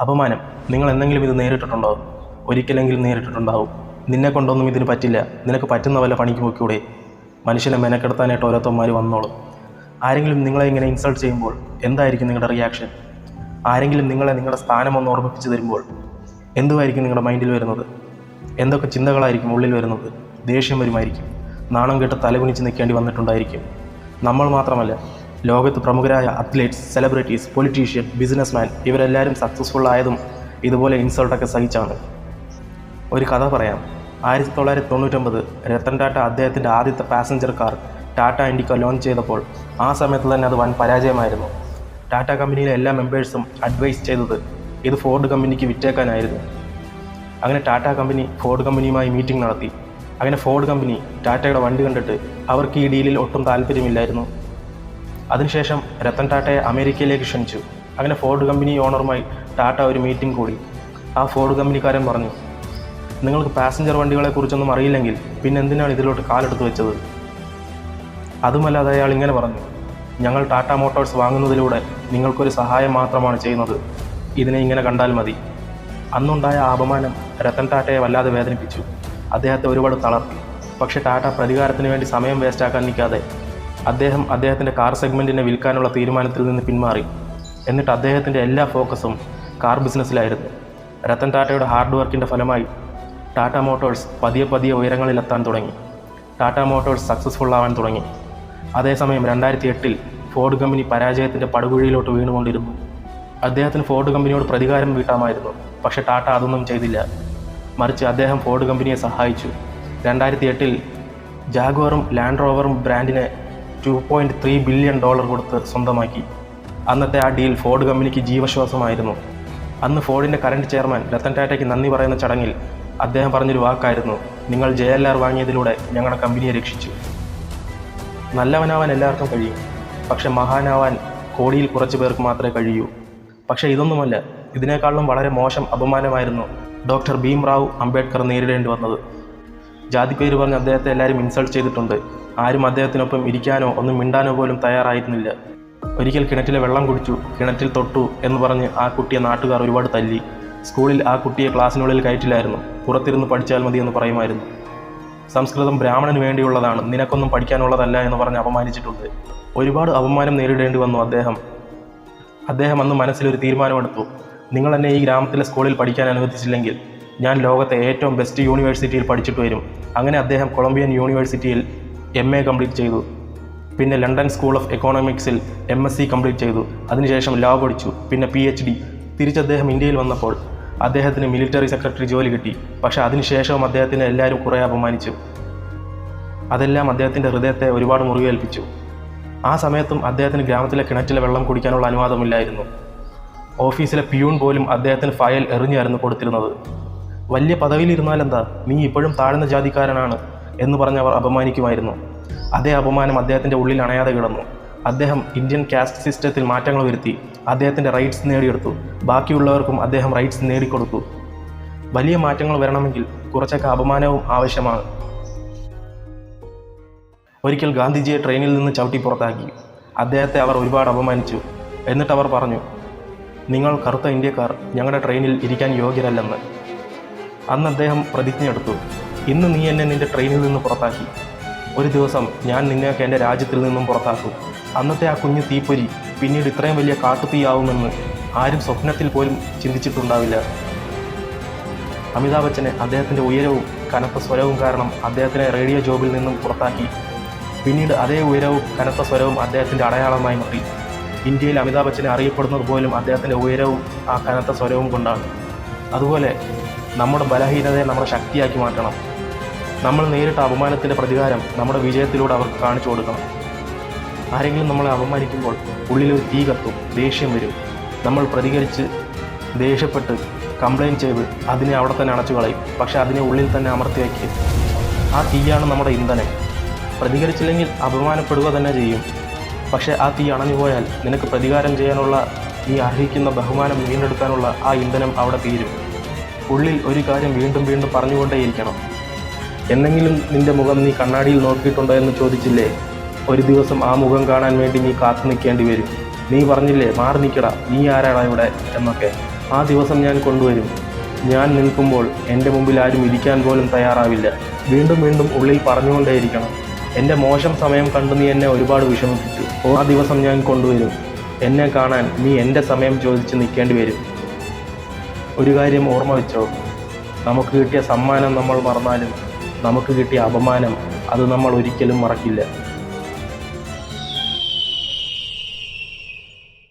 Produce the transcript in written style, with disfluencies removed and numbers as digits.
അപമാനം നിങ്ങൾ എന്തെങ്കിലും ഇത് നേരിട്ടിട്ടുണ്ടോ? ഒരിക്കലെങ്കിലും നേരിട്ടിട്ടുണ്ടാവും. നിന്നെ കൊണ്ടൊന്നും ഇതിന് പറ്റില്ല, നിനക്ക് പറ്റുന്ന വല്ല പണിക്ക് പോയിക്കൂടെ? മനുഷ്യനെ മെനക്കെടുത്താനായിട്ട് ഓരോരുത്തന്മാർ വന്നോളും. ആരെങ്കിലും നിങ്ങളെ ഇങ്ങനെ ഇൻസൾട്ട് ചെയ്യുമ്പോൾ എന്തായിരിക്കും നിങ്ങളുടെ റിയാക്ഷൻ? ആരെങ്കിലും നിങ്ങളെ നിങ്ങളുടെ സ്ഥാനം ഒന്ന് ഓർമ്മിപ്പിച്ച് തരുമ്പോൾ എന്തുമായിരിക്കും നിങ്ങളുടെ മൈൻഡിൽ വരുന്നത്? എന്തൊക്കെ ചിന്തകളായിരിക്കും ഉള്ളിൽ വരുന്നത്? ദേഷ്യം വരുമായിരിക്കും, നാണം കെട്ട് തലകുനിച്ച് നിൽക്കേണ്ടി വന്നിട്ടുണ്ടായിരിക്കും. നമ്മൾ മാത്രമല്ല, ലോകത്ത് പ്രമുഖരായ അത്ലറ്റ്സ്, സെലിബ്രിറ്റീസ്, പൊളിറ്റീഷ്യൻ, ബിസിനസ്മാൻ ഇവരെല്ലാവരും സക്സസ്ഫുൾ ആയതും ഇതുപോലെ ഇൻസൾട്ടൊക്കെ സഹിച്ചാണ്. ഒരു കഥ പറയാം. 1999 രത്തൻ ടാറ്റ അദ്ദേഹത്തിൻ്റെ ആദ്യത്തെ passenger car Tata Indica launch ചെയ്തപ്പോൾ ആ സമയത്ത് തന്നെ അത് വൻ പരാജയമായിരുന്നു. ടാറ്റ കമ്പനിയിലെ എല്ലാ മെമ്പേഴ്സും അഡ്വൈസ് ചെയ്തത് ഇത് ഫോർഡ് കമ്പനിക്ക് വിറ്റേക്കാനായിരുന്നു. അങ്ങനെ ടാറ്റ കമ്പനി ഫോർഡ് കമ്പനിയുമായി മീറ്റിംഗ് നടത്തി. അങ്ങനെ ഫോർഡ് കമ്പനി ടാറ്റയുടെ വണ്ടി കണ്ടിട്ട് അവർക്ക് ഈ ഡീലിൽ ഒട്ടും താല്പര്യമില്ലായിരുന്നു. അതിനുശേഷം രത്തൻ ടാറ്റയെ അമേരിക്കയിലേക്ക് ക്ഷണിച്ചു. അങ്ങനെ ഫോർഡ് കമ്പനി ഓണറുമായി ടാറ്റ ഒരു മീറ്റിംഗ് കൂടി. ആ ഫോർഡ് കമ്പനിക്കാരൻ പറഞ്ഞു, നിങ്ങൾക്ക് പാസഞ്ചർ വണ്ടികളെക്കുറിച്ചൊന്നും അറിയില്ലെങ്കിൽ പിന്നെ എന്തിനാണ് ഇതിലോട്ട് കാലെടുത്ത് വെച്ചത്? അതുമല്ലാതെ അയാൾ ഇങ്ങനെ പറഞ്ഞു, ഞങ്ങൾ ടാറ്റ മോട്ടോഴ്സ് വാങ്ങുന്നതിലൂടെ നിങ്ങൾക്കൊരു സഹായം മാത്രമാണ് ചെയ്യുന്നത്, ഇതിനെ ഇങ്ങനെ കണ്ടാൽ മതി. അന്നുണ്ടായ അപമാനം രത്തൻ ടാറ്റയെ വല്ലാതെ വേദനിപ്പിച്ചു. അദ്ദേഹത്തെ ഒരുപാട് തളർത്തി. പക്ഷേ ടാറ്റ പ്രതികാരത്തിന് വേണ്ടി സമയം വേസ്റ്റാക്കാൻ നിൽക്കാതെ അദ്ദേഹത്തിൻ്റെ കാർ സെഗ്മെൻറ്റിനെ വിൽക്കാനുള്ള തീരുമാനത്തിൽ നിന്ന് പിന്മാറി. എന്നിട്ട് അദ്ദേഹത്തിൻ്റെ എല്ലാ ഫോക്കസും കാർ ബിസിനസ്സിലായിരുന്നു. രത്തൻ ടാറ്റയുടെ ഹാർഡ് വർക്കിൻ്റെ ഫലമായി ടാറ്റ മോട്ടോഴ്സ് പതിയെ ഉയരങ്ങളിലെത്താൻ തുടങ്ങി. ടാറ്റ മോട്ടോഴ്സ് സക്സസ്ഫുൾ ആവാൻ തുടങ്ങി. അതേസമയം 2008 ഫോർഡ് കമ്പനി പരാജയത്തിൻ്റെ പടുകുഴിയിലോട്ട് വീണുകൊണ്ടിരുന്നു. അദ്ദേഹത്തിന് ഫോർഡ് കമ്പനിയോട് പ്രതികാരം വീട്ടാമായിരുന്നു. പക്ഷേ ടാറ്റ അതൊന്നും ചെയ്തില്ല. മറിച്ച് അദ്ദേഹം ഫോർഡ് കമ്പനിയെ സഹായിച്ചു. 2008 ജാഗ്വറും ലാൻഡ് റോവറും ബ്രാൻഡിനെ $2.3 ബില്യൺ കൊടുത്ത് സ്വന്തമാക്കി. അന്നത്തെ ആ ഡീൽ ഫോർഡ് കമ്പനിക്ക് ജീവശ്വാസമായിരുന്നു. അന്ന് ഫോർഡിൻ്റെ കറണ്ട് ചെയർമാൻ രത്തൻ ടാറ്റയ്ക്ക് നന്ദി പറയുന്ന ചടങ്ങിൽ അദ്ദേഹം പറഞ്ഞൊരു വാക്കായിരുന്നു, നിങ്ങൾ JLR വാങ്ങിയതിലൂടെ ഞങ്ങളുടെ കമ്പനിയെ രക്ഷിച്ചു. നല്ലവനാവാൻ എല്ലാവർക്കും കഴിയും, പക്ഷെ മഹാനാവാൻ കോടിയിൽ കുറച്ച് പേർക്ക് മാത്രമേ കഴിയൂ. പക്ഷേ ഇതൊന്നുമല്ല, ഇതിനേക്കാളും വളരെ മോശം അപമാനമായിരുന്നു ഡോക്ടർ ഭീംറാവു അംബേദ്കർ നേരിടേണ്ടി വന്നത്. ജാതിപ്പേര് പറഞ്ഞ് അദ്ദേഹത്തെ എല്ലാവരും ഇൻസൾട്ട് ചെയ്തിട്ടുണ്ട്. ആരും അദ്ദേഹത്തിനൊപ്പം ഇരിക്കാനോ ഒന്നും മിണ്ടാനോ പോലും തയ്യാറായിരുന്നില്ല. ഒരിക്കൽ കിണറ്റിലെ വെള്ളം കുടിച്ചു, കിണറ്റിൽ തൊട്ടു എന്ന് പറഞ്ഞ് ആ കുട്ടിയെ നാട്ടുകാർ ഒരുപാട് തല്ലി. സ്കൂളിൽ ആ കുട്ടിയെ ക്ലാസ്സിനുള്ളിൽ കയറ്റില്ലായിരുന്നു, പുറത്തിരുന്ന് പഠിച്ചാൽ മതി എന്ന് പറയുമായിരുന്നു. സംസ്കൃതം ബ്രാഹ്മണന് വേണ്ടിയുള്ളതാണ്, നിനക്കൊന്നും പഠിക്കാനുള്ളതല്ല എന്ന് പറഞ്ഞ് അപമാനിച്ചിട്ടുണ്ട്. ഒരുപാട് അപമാനം നേരിടേണ്ടി വന്നു അദ്ദേഹം അന്ന് മനസ്സിലൊരു തീരുമാനമെടുത്തു, നിങ്ങൾ എന്നെ ഈ ഗ്രാമത്തിലെ സ്കൂളിൽ പഠിക്കാൻ അനുവദിച്ചില്ലെങ്കിൽ ഞാൻ ലോകത്തെ ഏറ്റവും ബെസ്റ്റ് യൂണിവേഴ്സിറ്റിയിൽ പഠിച്ചിട്ട് വരും. അങ്ങനെ അദ്ദേഹം കൊളംബിയൻ യൂണിവേഴ്സിറ്റിയിൽ MA കംപ്ലീറ്റ് ചെയ്തു. പിന്നെ ലണ്ടൻ സ്കൂൾ ഓഫ് എക്കോണമിക്സിൽ MSc കംപ്ലീറ്റ് ചെയ്തു. അതിനുശേഷം ലോ പഠിച്ചു, പിന്നെ PhD. തിരിച്ച് അദ്ദേഹം ഇന്ത്യയിൽ വന്നപ്പോൾ അദ്ദേഹത്തിന് മിലിറ്ററി സെക്രട്ടറി ജോലി കിട്ടി. പക്ഷേ അതിനുശേഷവും അദ്ദേഹത്തിന് എല്ലാവരും കുറേ അപമാനിച്ചു. അതെല്ലാം അദ്ദേഹത്തിൻ്റെ ഹൃദയത്തെ ഒരുപാട് മുറിവേൽപ്പിച്ചു. ആ സമയത്തും അദ്ദേഹത്തിന് ഗ്രാമത്തിലെ കിണറ്റിലെ വെള്ളം കുടിക്കാനുള്ള അനുവാദമില്ലായിരുന്നു. ഓഫീസിലെ പിയൂൺ പോലും അദ്ദേഹത്തിന് ഫയൽ എറിഞ്ഞായിരുന്നു കൊടുത്തിരുന്നത്. വലിയ പദവിയിലിരുന്നാലെന്താ, നീ ഇപ്പോഴും താഴ്ന്ന ജാതിക്കാരനാണ് എന്ന് പറഞ്ഞ് അവർ അപമാനിക്കുമായിരുന്നു. അതേ അപമാനം അദ്ദേഹത്തിൻ്റെ ഉള്ളിൽ അണയാതെ കിടന്നു. അദ്ദേഹം ഇന്ത്യൻ കാസ്റ്റ് സിസ്റ്റത്തിൽ മാറ്റങ്ങൾ വരുത്തി. അദ്ദേഹത്തിൻ്റെ റൈറ്റ്സ് നേടിയെടുത്തു. ബാക്കിയുള്ളവർക്കും അദ്ദേഹം റൈറ്റ്സ് നേടിക്കൊടുത്തു. വലിയ മാറ്റങ്ങൾ വരണമെങ്കിൽ കുറച്ചൊക്കെ അപമാനവും ആവശ്യമാണ്. ഒരിക്കൽ ഗാന്ധിജിയെ ട്രെയിനിൽ നിന്ന് ചവിട്ടി പുറത്താക്കി. അദ്ദേഹത്തെ അവർ ഒരുപാട് അപമാനിച്ചു. എന്നിട്ട് അവർ പറഞ്ഞു, നിങ്ങൾ കറുത്ത ഇന്ത്യക്കാർ ഞങ്ങളുടെ ട്രെയിനിൽ ഇരിക്കാൻ യോഗ്യരല്ലെന്ന്. അന്ന് അദ്ദേഹം പ്രതിജ്ഞയെടുത്തു, ഇന്ന് നീ എന്നെ നിൻ്റെ ട്രെയിനിൽ നിന്ന് പുറത്താക്കി, ഒരു ദിവസം ഞാൻ നിന്നെയൊക്കെ എൻ്റെ രാജ്യത്തിൽ നിന്നും പുറത്താക്കും. അന്നത്തെ ആ കുഞ്ഞു തീപ്പൊരി പിന്നീട് ഇത്രയും വലിയ കാട്ടുതീയാവുമെന്ന് ആരും സ്വപ്നത്തിൽ പോലും ചിന്തിച്ചിട്ടുണ്ടാവില്ല. അമിതാഭ് ബച്ചനെ അദ്ദേഹത്തിൻ്റെ ഉയരവും കനത്ത സ്വരവും കാരണം അദ്ദേഹത്തിനെ റേഡിയോ ജോബിൽ നിന്നും പുറത്താക്കി. പിന്നീട് അതേ ഉയരവും കനത്ത സ്വരവും അദ്ദേഹത്തിൻ്റെ അടയാളമായി മാറി. ഇന്ത്യയിൽ അമിതാഭ് ബച്ചനെ അറിയപ്പെടുന്നത് പോലും അദ്ദേഹത്തിൻ്റെ ഉയരവും ആ കനത്ത സ്വരവും കൊണ്ടാണ്. അതുപോലെ നമ്മുടെ ബലഹീനതയെ നമ്മുടെ ശക്തിയാക്കി മാറ്റണം. നമ്മൾ നേരിട്ട അപമാനത്തിൻ്റെ പ്രതികാരം നമ്മുടെ വിജയത്തിലൂടെ അവർക്ക് കാണിച്ചു കൊടുക്കണം. ആരെങ്കിലും നമ്മളെ അപമാനിക്കുമ്പോൾ ഉള്ളിലൊരു തീ കത്തും, ദേഷ്യം വരും. നമ്മൾ പ്രതികരിച്ച് ദേഷ്യപ്പെട്ട് കംപ്ലയിൻറ്റ് ചെയ്ത് അതിനെ അവിടെ തന്നെ അണച്ചു കളയും. പക്ഷേ അതിനെ ഉള്ളിൽ തന്നെ അമർത്തി വയ്ക്കുക. ആ തീയാണ് നമ്മുടെ ഇന്ധനം. പ്രതികരിച്ചില്ലെങ്കിൽ അപമാനപ്പെടുക തന്നെ ചെയ്യും. പക്ഷേ ആ തീ അണഞ്ഞുപോയാൽ നിനക്ക് പ്രതികാരം ചെയ്യാനുള്ള, നീ അർഹിക്കുന്ന ബഹുമാനം വീണ്ടെടുക്കാനുള്ള ആ ഇന്ധനം അവിടെ തീരും. ഉള്ളിൽ ഒരു കാര്യം വീണ്ടും വീണ്ടും പറഞ്ഞുകൊണ്ടേയിരിക്കണം. എന്നെങ്കിലും നിൻ്റെ മുഖം നീ കണ്ണാടിയിൽ നോക്കിയിട്ടുണ്ടോ എന്ന് ചോദിച്ചില്ലേ? ഒരു ദിവസം ആ മുഖം കാണാൻ വേണ്ടി നീ കാത്തു നിൽക്കേണ്ടി വരും. നീ പറഞ്ഞില്ലേ, മാറി നിൽക്കടാ, നീ ആരാടാ ഇവിടെ എന്നൊക്കെ. ആ ദിവസം ഞാൻ കൊണ്ടുവരും. ഞാൻ നിൽക്കുമ്പോൾ എൻ്റെ മുമ്പിൽ ആരും ഇരിക്കാൻ പോലും തയ്യാറാവില്ല. വീണ്ടും വീണ്ടും ഉള്ളിൽ പറഞ്ഞുകൊണ്ടേയിരിക്കണം, എൻ്റെ മോശം സമയം കണ്ടു നീ എന്നെ ഒരുപാട് വിഷമിപ്പിച്ചു. ആ ദിവസം ഞാൻ കൊണ്ടുവരും. എന്നെ കാണാൻ നീ എൻ്റെ സമയം ചോദിച്ച് നിൽക്കേണ്ടി വരും. ഒരു കാര്യം ഓർമ്മ വെച്ചോ, നമുക്ക് കിട്ടിയ സമ്മാനം നമ്മൾ മറന്നാലും നമുക്ക് കിട്ടിയ അപമാനം അത് നമ്മൾ ഒരിക്കലും മറക്കില്ല.